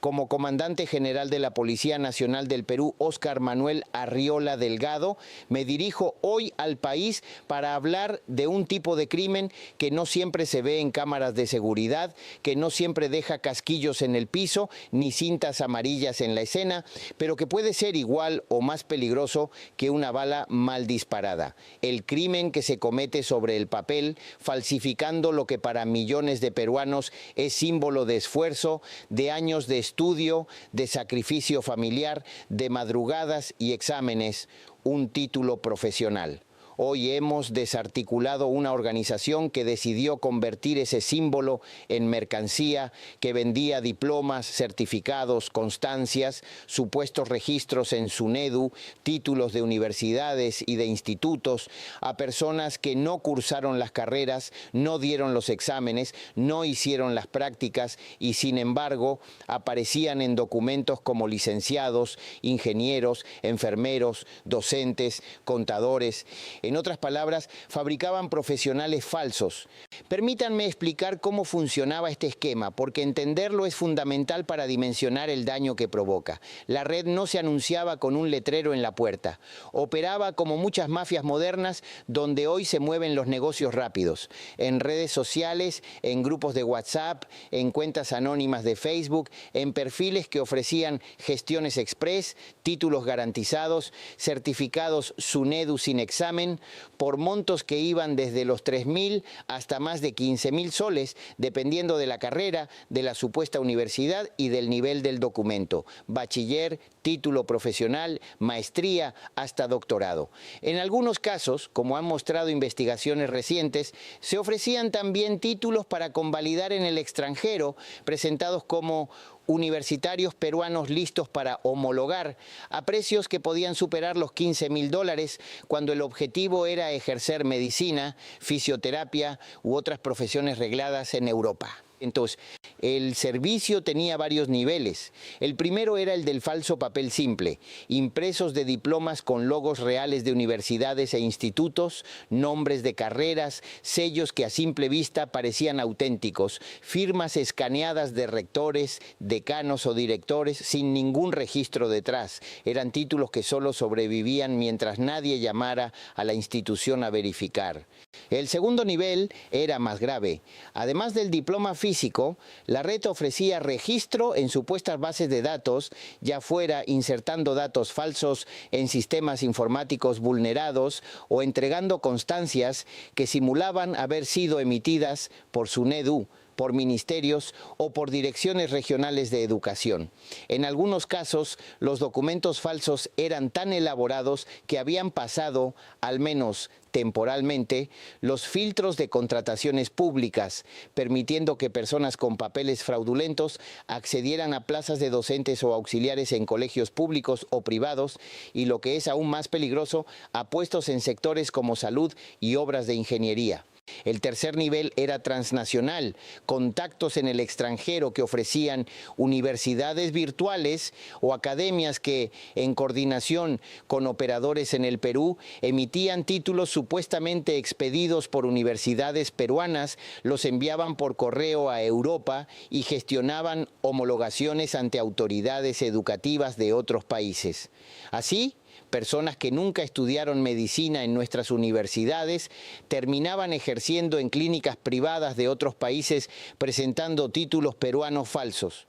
Como comandante general de la Policía Nacional del Perú, Óscar Manuel Arriola Delgado, me dirijo hoy al país para hablar de un tipo de crimen que no siempre se ve en cámaras de seguridad, que no siempre deja casquillos en el piso ni cintas amarillas en la escena, pero que puede ser igual o más peligroso que una bala mal disparada. El crimen que se comete sobre el papel, falsificando lo que para millones de peruanos es símbolo de esfuerzo, de años de estudio, de sacrificio familiar, de madrugadas y exámenes, un título profesional. Hoy hemos desarticulado una organización que decidió convertir ese símbolo en mercancía, que vendía diplomas, certificados, constancias, supuestos registros en SUNEDU, títulos de universidades y de institutos, a personas que no cursaron las carreras, no dieron los exámenes, no hicieron las prácticas y sin embargo aparecían en documentos como licenciados, ingenieros, enfermeros, docentes, contadores. En otras palabras, fabricaban profesionales falsos. Permítanme explicar cómo funcionaba este esquema, porque entenderlo es fundamental para dimensionar el daño que provoca. La red no se anunciaba con un letrero en la puerta. Operaba como muchas mafias modernas, donde hoy se mueven los negocios rápidos. En redes sociales, en grupos de WhatsApp, en cuentas anónimas de Facebook, en perfiles que ofrecían gestiones express, títulos garantizados, certificados SUNEDU sin examen, por montos que iban desde los 3.000 hasta más de 15.000 soles, dependiendo de la carrera, de la supuesta universidad y del nivel del documento. Bachiller, título profesional, maestría, hasta doctorado. En algunos casos, como han mostrado investigaciones recientes, se ofrecían también títulos para convalidar en el extranjero, presentados como universitarios peruanos listos para homologar, a precios que podían superar los $15.000 cuando el objetivo era ejercer medicina, fisioterapia u otras profesiones regladas en Europa. Entonces, el servicio tenía varios niveles. El primero era el del falso papel simple, impresos de diplomas con logos reales de universidades e institutos, nombres de carreras, sellos que a simple vista parecían auténticos, firmas escaneadas de rectores, decanos o directores sin ningún registro detrás. Eran títulos que solo sobrevivían mientras nadie llamara a la institución a verificar. El segundo nivel era más grave. Además del diploma físico, la red ofrecía registro en supuestas bases de datos, ya fuera insertando datos falsos en sistemas informáticos vulnerados o entregando constancias que simulaban haber sido emitidas por SUNEDU, por ministerios o por direcciones regionales de educación. En algunos casos, los documentos falsos eran tan elaborados que habían pasado, al menos temporalmente, los filtros de contrataciones públicas, permitiendo que personas con papeles fraudulentos accedieran a plazas de docentes o auxiliares en colegios públicos o privados y, lo que es aún más peligroso, a puestos en sectores como salud y obras de ingeniería. El tercer nivel era transnacional, contactos en el extranjero que ofrecían universidades virtuales o academias que, en coordinación con operadores en el Perú, emitían títulos supuestamente expedidos por universidades peruanas, los enviaban por correo a Europa y gestionaban homologaciones ante autoridades educativas de otros países. Así, personas que nunca estudiaron medicina en nuestras universidades terminaban ejerciendo en clínicas privadas de otros países presentando títulos peruanos falsos.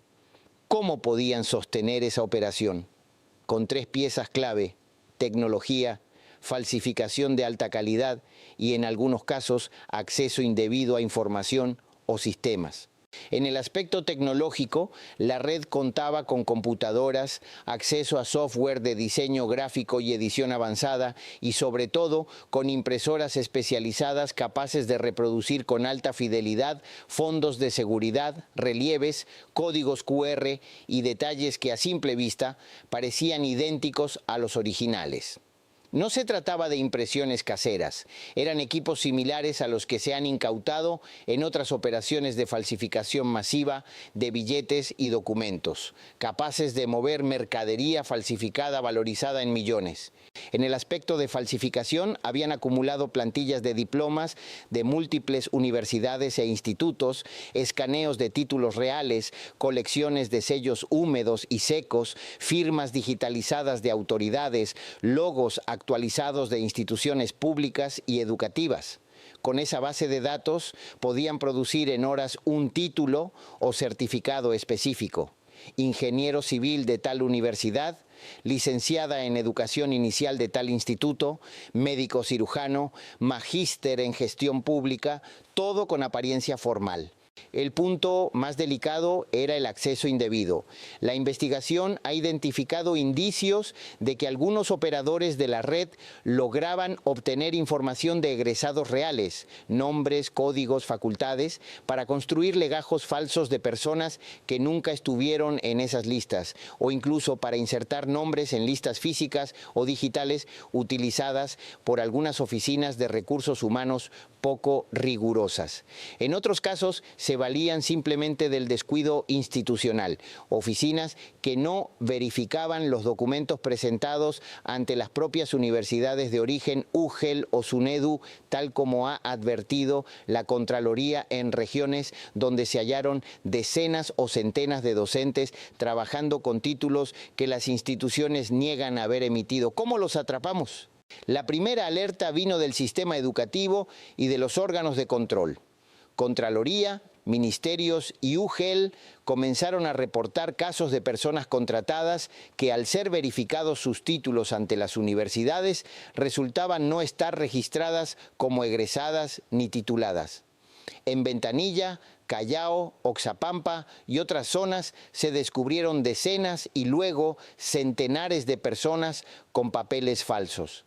¿Cómo podían sostener esa operación? Con 3 piezas clave: tecnología, falsificación de alta calidad y, en algunos casos, acceso indebido a información o sistemas. En el aspecto tecnológico, la red contaba con computadoras, acceso a software de diseño gráfico y edición avanzada y, sobre todo, con impresoras especializadas capaces de reproducir con alta fidelidad fondos de seguridad, relieves, códigos QR y detalles que a simple vista parecían idénticos a los originales. No se trataba de impresiones caseras, eran equipos similares a los que se han incautado en otras operaciones de falsificación masiva de billetes y documentos, capaces de mover mercadería falsificada valorizada en millones. En el aspecto de falsificación habían acumulado plantillas de diplomas de múltiples universidades e institutos, escaneos de títulos reales, colecciones de sellos húmedos y secos, firmas digitalizadas de autoridades, logos actualizados de instituciones públicas y educativas. Con esa base de datos podían producir en horas un título o certificado específico. Ingeniero civil de tal universidad, licenciada en educación inicial de tal instituto, médico cirujano, magíster en gestión pública, todo con apariencia formal. El punto más delicado era el acceso indebido. La investigación ha identificado indicios de que algunos operadores de la red lograban obtener información de egresados reales, nombres, códigos, facultades, para construir legajos falsos de personas que nunca estuvieron en esas listas, o incluso para insertar nombres en listas físicas o digitales utilizadas por algunas oficinas de recursos humanos poco rigurosas. En otros casos, se valían simplemente del descuido institucional, oficinas que no verificaban los documentos presentados ante las propias universidades de origen UGEL o SUNEDU, tal como ha advertido la Contraloría en regiones donde se hallaron decenas o centenas de docentes trabajando con títulos que las instituciones niegan haber emitido. ¿Cómo los atrapamos? La primera alerta vino del sistema educativo y de los órganos de control. Contraloría, ministerios y UGEL comenzaron a reportar casos de personas contratadas que, al ser verificados sus títulos ante las universidades, resultaban no estar registradas como egresadas ni tituladas. En Ventanilla, Callao, Oxapampa y otras zonas se descubrieron decenas y luego centenares de personas con papeles falsos.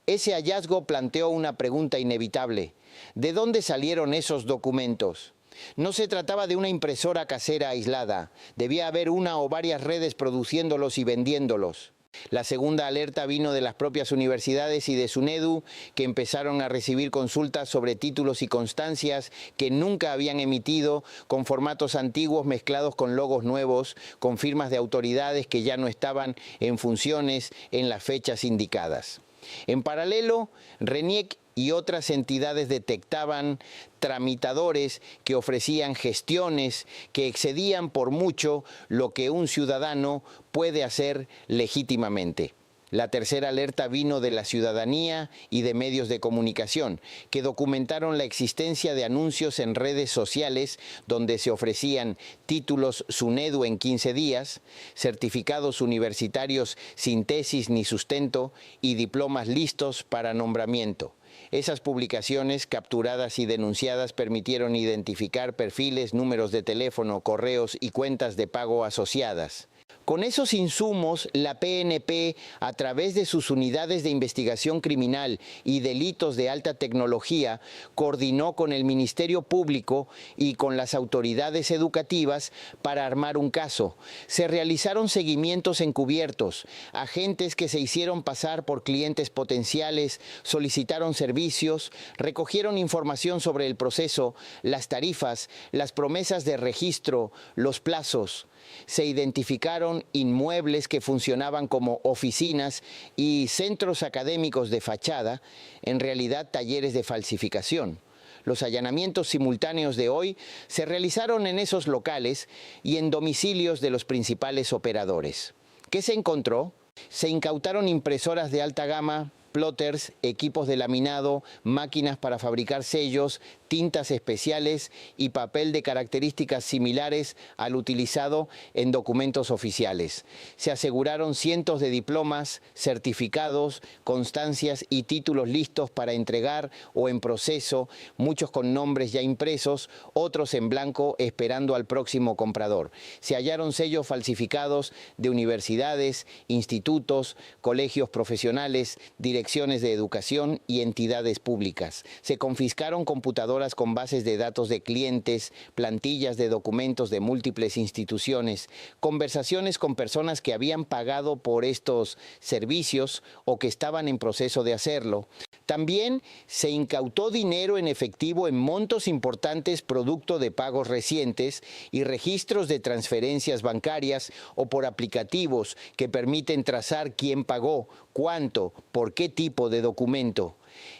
Ese hallazgo planteó una pregunta inevitable: ¿de dónde salieron esos documentos? No se trataba de una impresora casera aislada, debía haber una o varias redes produciéndolos y vendiéndolos. La segunda alerta vino de las propias universidades y de SUNEDU, que empezaron a recibir consultas sobre títulos y constancias que nunca habían emitido, con formatos antiguos mezclados con logos nuevos, con firmas de autoridades que ya no estaban en funciones en las fechas indicadas. En paralelo, RENIEC y otras entidades detectaban tramitadores que ofrecían gestiones que excedían por mucho lo que un ciudadano puede hacer legítimamente. La tercera alerta vino de la ciudadanía y de medios de comunicación, que documentaron la existencia de anuncios en redes sociales donde se ofrecían títulos SUNEDU en 15 días, certificados universitarios sin tesis ni sustento y diplomas listos para nombramiento. Esas publicaciones, capturadas y denunciadas, permitieron identificar perfiles, números de teléfono, correos y cuentas de pago asociadas. Con esos insumos, la PNP, a través de sus unidades de investigación criminal y delitos de alta tecnología, coordinó con el Ministerio Público y con las autoridades educativas para armar un caso. Se realizaron seguimientos encubiertos, agentes que se hicieron pasar por clientes potenciales, solicitaron servicios, recogieron información sobre el proceso, las tarifas, las promesas de registro, los plazos. Se identificaron inmuebles que funcionaban como oficinas y centros académicos de fachada, en realidad talleres de falsificación. Los allanamientos simultáneos de hoy se realizaron en esos locales y en domicilios de los principales operadores. ¿Qué se encontró? Se incautaron impresoras de alta gama, plotters, equipos de laminado, máquinas para fabricar sellos, tintas especiales y papel de características similares al utilizado en documentos oficiales. Se aseguraron cientos de diplomas, certificados, constancias y títulos listos para entregar o en proceso, muchos con nombres ya impresos, otros en blanco esperando al próximo comprador. Se hallaron sellos falsificados de universidades, institutos, colegios profesionales, direcciones direcciones de educación y entidades públicas. Se confiscaron computadoras con bases de datos de clientes, plantillas de documentos de múltiples instituciones, conversaciones con personas que habían pagado por estos servicios o que estaban en proceso de hacerlo. También se incautó dinero en efectivo en montos importantes producto de pagos recientes y registros de transferencias bancarias o por aplicativos que permiten trazar quién pagó, cuánto, por qué tipo de documento.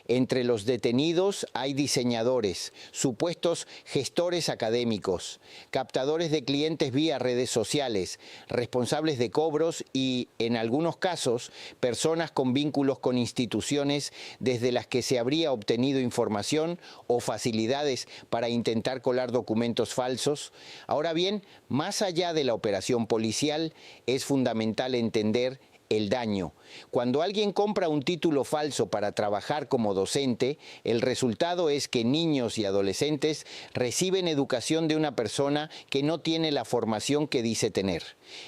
Entre los detenidos hay diseñadores, supuestos gestores académicos, captadores de clientes vía redes sociales, responsables de cobros y, en algunos casos, personas con vínculos con instituciones desde las que se habría obtenido información o facilidades para intentar colar documentos falsos. Ahora bien, más allá de la operación policial, es fundamental entender el daño. Cuando alguien compra un título falso para trabajar como docente, el resultado es que niños y adolescentes reciben educación de una persona que no tiene la formación que dice tener.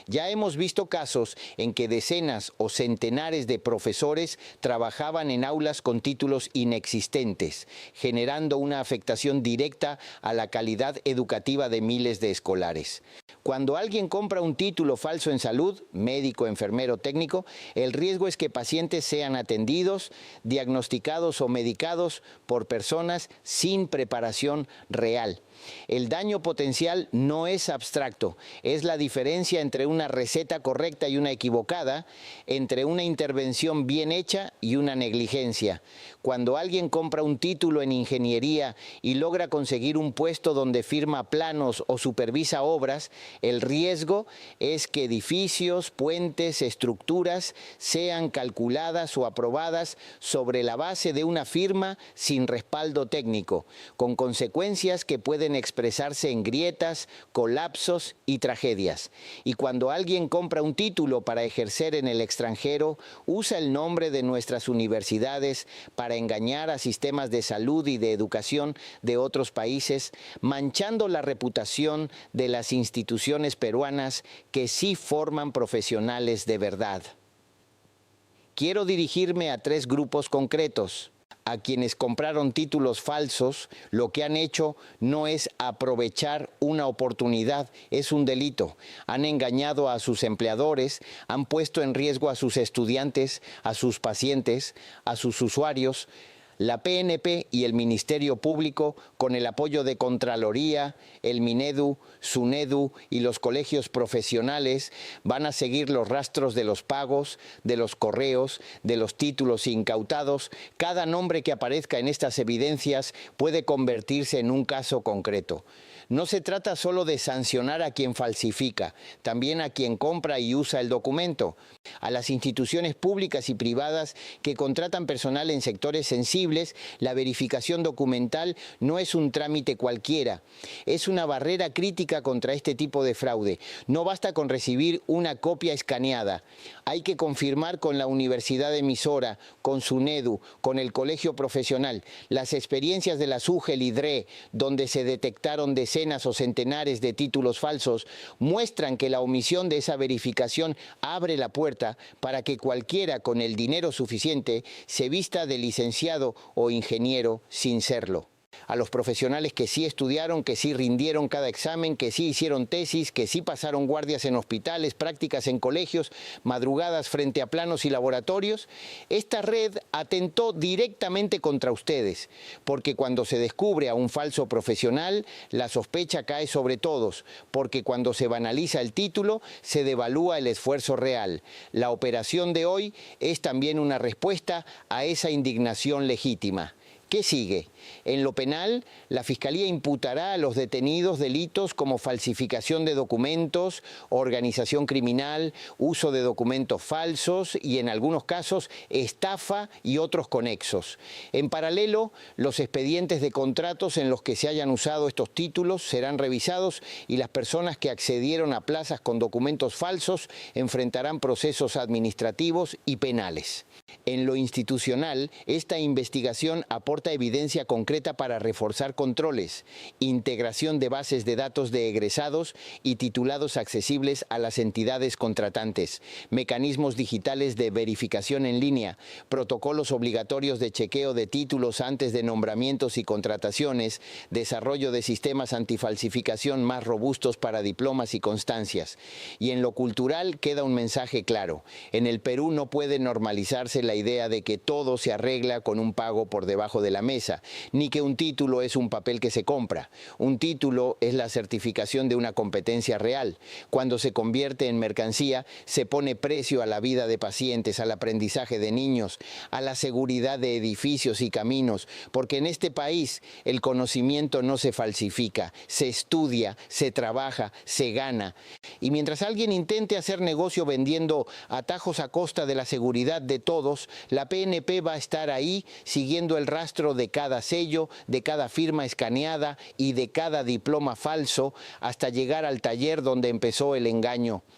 Ya hemos visto casos en que decenas o centenares de profesores trabajaban en aulas con títulos inexistentes, generando una afectación directa a la calidad educativa de miles de escolares. Cuando alguien compra un título falso en salud, médico, enfermero, técnico, el riesgo es que pacientes sean atendidos, diagnosticados o medicados por personas sin preparación real. El daño potencial no es abstracto, es la diferencia entre una receta correcta y una equivocada, entre una intervención bien hecha y una negligencia. Cuando alguien compra un título en ingeniería y logra conseguir un puesto donde firma planos o supervisa obras, el riesgo es que edificios, puentes, estructuras sean calculadas o aprobadas sobre la base de una firma sin respaldo técnico, con consecuencias que pueden expresarse en grietas, colapsos y tragedias. Y cuando alguien compra un título para ejercer en el extranjero, usa el nombre de nuestras universidades para engañar a sistemas de salud y de educación de otros países, manchando la reputación de las instituciones peruanas que sí forman profesionales de verdad. Quiero dirigirme a 3 grupos concretos. A quienes compraron títulos falsos, lo que han hecho no es aprovechar una oportunidad, es un delito. Han engañado a sus empleadores, han puesto en riesgo a sus estudiantes, a sus pacientes, a sus usuarios. La PNP y el Ministerio Público, con el apoyo de Contraloría, el Minedu, Sunedu y los colegios profesionales, van a seguir los rastros de los pagos, de los correos, de los títulos incautados. Cada nombre que aparezca en estas evidencias puede convertirse en un caso concreto. No se trata solo de sancionar a quien falsifica, también a quien compra y usa el documento, a las instituciones públicas y privadas que contratan personal en sectores sensibles. La verificación documental no es un trámite cualquiera, es una barrera crítica contra este tipo de fraude. No basta con recibir una copia escaneada, hay que confirmar con la universidad emisora, con SUNEDU, con el colegio profesional, las experiencias de la SUGEL y DRE, donde se detectaron decenas o centenares de títulos falsos, muestran que la omisión de esa verificación abre la puerta para que cualquiera con el dinero suficiente se vista de licenciado o ingeniero sin serlo. A los profesionales que sí estudiaron, que sí rindieron cada examen, que sí hicieron tesis, que sí pasaron guardias en hospitales, prácticas en colegios, madrugadas frente a planos y laboratorios, esta red atentó directamente contra ustedes, porque cuando se descubre a un falso profesional, la sospecha cae sobre todos, porque cuando se banaliza el título, se devalúa el esfuerzo real. La operación de hoy es también una respuesta a esa indignación legítima. ¿Qué sigue? En lo penal, la Fiscalía imputará a los detenidos delitos como falsificación de documentos, organización criminal, uso de documentos falsos y, en algunos casos, estafa y otros conexos. En paralelo, los expedientes de contratos en los que se hayan usado estos títulos serán revisados y las personas que accedieron a plazas con documentos falsos enfrentarán procesos administrativos y penales. En lo institucional, esta investigación aporta evidencia concreta para reforzar controles, integración de bases de datos de egresados y titulados accesibles a las entidades contratantes, mecanismos digitales de verificación en línea, protocolos obligatorios de chequeo de títulos antes de nombramientos y contrataciones, desarrollo de sistemas antifalsificación más robustos para diplomas y constancias. Y en lo cultural queda un mensaje claro. En el Perú no puede normalizarse la idea de que todo se arregla con un pago por debajo de la mesa, ni que un título es un papel que se compra. Un título es la certificación de una competencia real. Cuando se convierte en mercancía, se pone precio a la vida de pacientes, al aprendizaje de niños, a la seguridad de edificios y caminos, porque en este país el conocimiento no se falsifica, se estudia, se trabaja, se gana. Y mientras alguien intente hacer negocio vendiendo atajos a costa de la seguridad de todos, la PNP va a estar ahí siguiendo el rastro de cada sello, de cada firma escaneada y de cada diploma falso hasta llegar al taller donde empezó el engaño.